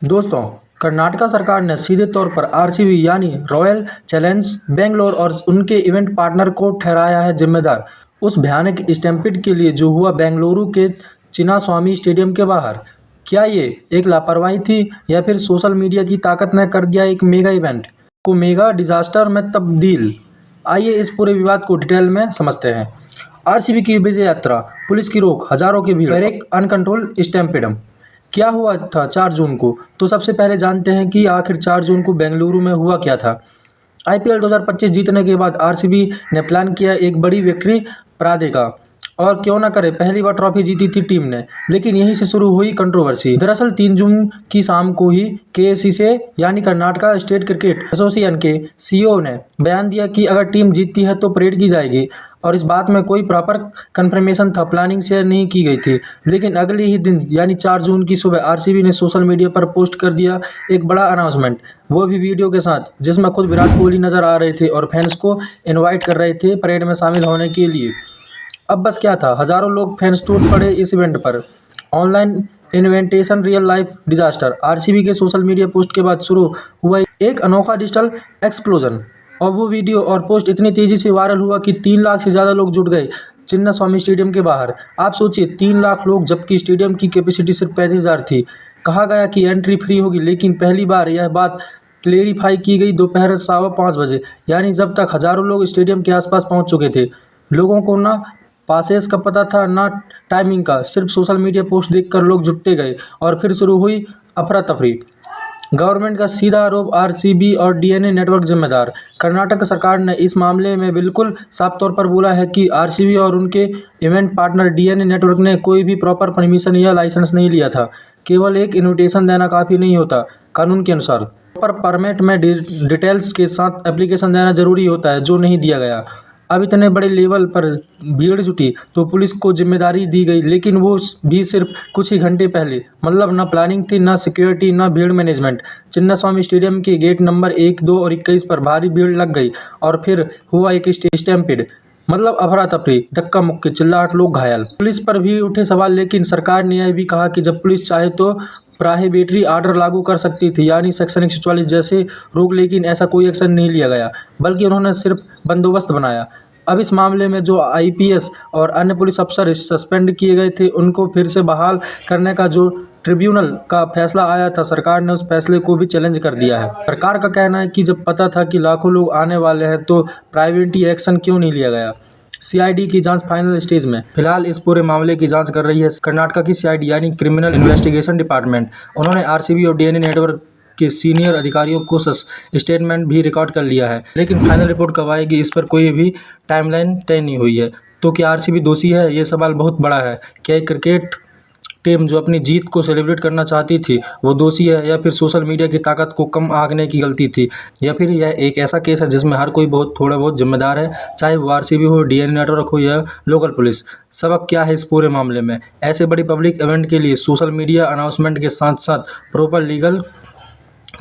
दोस्तों, कर्नाटक सरकार ने सीधे तौर पर आरसीबी यानी रॉयल चैलेंजर्स बेंगलोर और उनके इवेंट पार्टनर को ठहराया है जिम्मेदार उस भयानक स्टैम्पेड के लिए जो हुआ बेंगलुरु के चिन्नास्वामी स्टेडियम के बाहर। क्या ये एक लापरवाही थी या फिर सोशल मीडिया की ताकत ने कर दिया एक मेगा इवेंट को मेगा डिजास्टर में तब्दील? आइए इस पूरे विवाद को डिटेल में समझते हैं। आरसीबी की विजय यात्रा, पुलिस की रोक, हजारों की भीड़ और एक अनकंट्रोल स्टैम्पेड। क्या हुआ था 4 जून को? तो सबसे पहले जानते हैं कि आखिर 4 जून को बेंगलुरु में हुआ क्या था। आईपीएल 2025 जीतने के बाद आरसीबी ने प्लान किया एक बड़ी विक्ट्री प्रादे का, और क्यों ना करे, पहली बार ट्रॉफी जीती थी टीम ने। लेकिन यहीं से शुरू हुई कंट्रोवर्सी। दरअसल 3 जून की शाम को ही केएससी से यानी कर्नाटका स्टेट क्रिकेट एसोसिएशन के सीईओ ने बयान दिया कि अगर टीम जीतती है तो परेड की जाएगी, और इस बात में कोई प्रॉपर कंफर्मेशन था, प्लानिंग शेयर नहीं की गई थी। लेकिन अगले ही दिन यानी 4 जून की सुबह आरसीबी ने सोशल मीडिया पर पोस्ट कर दिया एक बड़ा अनाउंसमेंट, वो भी वीडियो के साथ, जिसमें खुद विराट कोहली नजर आ रहे थे और फैंस को इनवाइट कर रहे थे परेड में शामिल होने के लिए। अब बस क्या था, हजारों लोग फैंस टूट पड़े इस इवेंट पर। Online invitation, real life disaster. RCB के सोशल मीडिया पोस्ट के बाद शुरू हुआ एक अनोखा डिजिटल एक्सप्लोजन, और वो वीडियो और पोस्ट इतनी तेजी से वायरल हुआ कि 3 लाख से ज़्यादा लोग जुट गए चिन्नास्वामी स्टेडियम के बाहर। आप सोचिए, 3 लाख लोग, जबकि स्टेडियम की कैपेसिटी सिर्फ 35,000 थी। कहा गया कि एंट्री फ्री होगी, लेकिन पहली बार यह बात क्लेरिफाई की गई दोपहर 5:15 बजे, यानी जब तक हजारों लोग स्टेडियम के आसपास पहुंच चुके थे। लोगों को ना पासेस का पता था ना टाइमिंग का, सिर्फ सोशल मीडिया पोस्ट देखकर लोग जुटते गए और फिर शुरू हुई अफरा तफरी। गवर्नमेंट का सीधा आरोप, आरसीबी और डीएनए नेटवर्क जिम्मेदार। कर्नाटक सरकार ने इस मामले में बिल्कुल साफ तौर पर बोला है कि आरसीबी और उनके इवेंट पार्टनर डीएनए नेटवर्क ने कोई भी प्रॉपर परमिशन या लाइसेंस नहीं लिया था। केवल एक इन्विटेशन देना काफ़ी नहीं होता कानून के अनुसार। प्रॉपर परमिट में डिटेल्स के साथ एप्लीकेशन देना जरूरी होता है, जो नहीं दिया गया। अब इतने बड़े लेवल पर भीड़ जुटी तो पुलिस को जिम्मेदारी दी गई, लेकिन वो भी सिर्फ कुछ ही घंटे पहले। मतलब ना प्लानिंग थी, ना सिक्योरिटी, ना भीड़ मैनेजमेंट। चिन्नास्वामी स्टेडियम के गेट नंबर 1, 2 और 21 पर भारी भीड़ लग गई और फिर हुआ एक स्टैम्पेड। मतलब अफरा तफरी, धक्का मुक्की, चिल्लाहट, लोग घायल। पुलिस पर भी उठे सवाल, लेकिन सरकार ने यह भी कहा कि जब पुलिस चाहे तो प्रोहिबिटरी आर्डर लागू कर सकती थी, यानी सेक्शन 144 जैसे रोक, लेकिन ऐसा कोई एक्शन नहीं लिया गया, बल्कि उन्होंने सिर्फ बंदोबस्त बनाया। अब इस मामले में जो आईपीएस और अन्य पुलिस अफसर सस्पेंड किए गए थे, उनको फिर से बहाल करने का जो ट्रिब्यूनल का फैसला आया था, सरकार ने उस फैसले को भी चैलेंज कर दिया है। सरकार का कहना है कि जब पता था कि लाखों लोग आने वाले हैं तो प्राइवेटी एक्शन क्यों नहीं लिया गया। सीआईडी की जांच फाइनल स्टेज में। फिलहाल इस पूरे मामले की जांच कर रही है कर्नाटक की सीआईडी यानी क्रिमिनल इन्वेस्टिगेशन डिपार्टमेंट। उन्होंने आरसीबी और डीएनए नेटवर्क के सीनियर अधिकारियों को स्टेटमेंट भी रिकॉर्ड कर लिया है, लेकिन फाइनल रिपोर्ट कब आएगी इस पर कोई भी टाइमलाइन तय नहीं हुई है। तो क्या आरसीबी दोषी है? ये सवाल बहुत बड़ा है। क्या एक क्रिकेट टीम जो अपनी जीत को सेलिब्रेट करना चाहती थी वो दोषी है, या फिर सोशल मीडिया की ताकत को कम आंकने की गलती थी, या फिर यह एक ऐसा केस है जिसमें हर कोई थोड़ा बहुत जिम्मेदार है, चाहे वो आरसीबी हो, डीएनए नेटवर्क हो या लोकल पुलिस। सबक क्या है इस पूरे मामले में? ऐसे बड़ी पब्लिक इवेंट के लिए सोशल मीडिया अनाउंसमेंट के साथ साथ प्रॉपर लीगल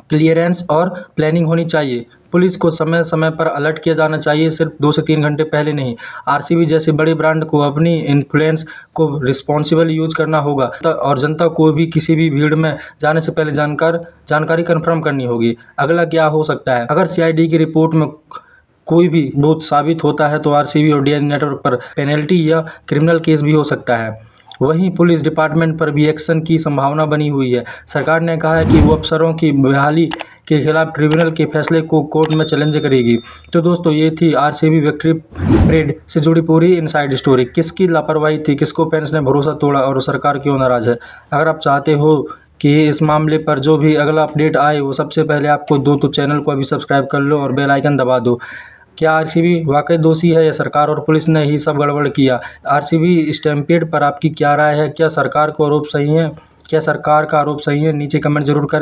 क्लियरेंस और प्लानिंग होनी चाहिए। पुलिस को समय समय पर अलर्ट किया जाना चाहिए, सिर्फ 2 से 3 घंटे पहले नहीं। आरसीबी जैसे बड़े ब्रांड को अपनी इन्फ्लुएंस को रिस्पॉन्सिबल यूज करना होगा, और जनता को भी किसी भी भीड़ में जाने से पहले जानकारी कंफर्म करनी होगी। अगला क्या हो सकता है? अगर सीआईडी की रिपोर्ट में कोई भी बहुत साबित होता है तो आरसीबी और डीएनए नेटवर्क पर पेनल्टी या क्रिमिनल केस भी हो सकता है। वहीं पुलिस डिपार्टमेंट पर भी एक्शन की संभावना बनी हुई है। सरकार ने कहा है कि वो अफसरों की बहाली के खिलाफ ट्रिब्यूनल के फैसले को कोर्ट में चैलेंज करेगी। तो दोस्तों, ये थी आरसीबी विक्ट्री परेड से जुड़ी पूरी इनसाइड स्टोरी। किसकी लापरवाही थी, किसको फैंस ने भरोसा तोड़ा और सरकार क्यों नाराज है? अगर आप चाहते हो कि इस मामले पर जो भी अगला अपडेट आए वो सबसे पहले आपको दो, तो चैनल को अभी सब्सक्राइब कर लो और बेल आइकन दबा दो। क्या आरसीबी वाकई दोषी है या सरकार और पुलिस ने ही सब गड़बड़ किया? आरसीबी स्टैम्पेड पर आपकी क्या राय है? क्या सरकार का आरोप सही है? नीचे कमेंट जरूर करें।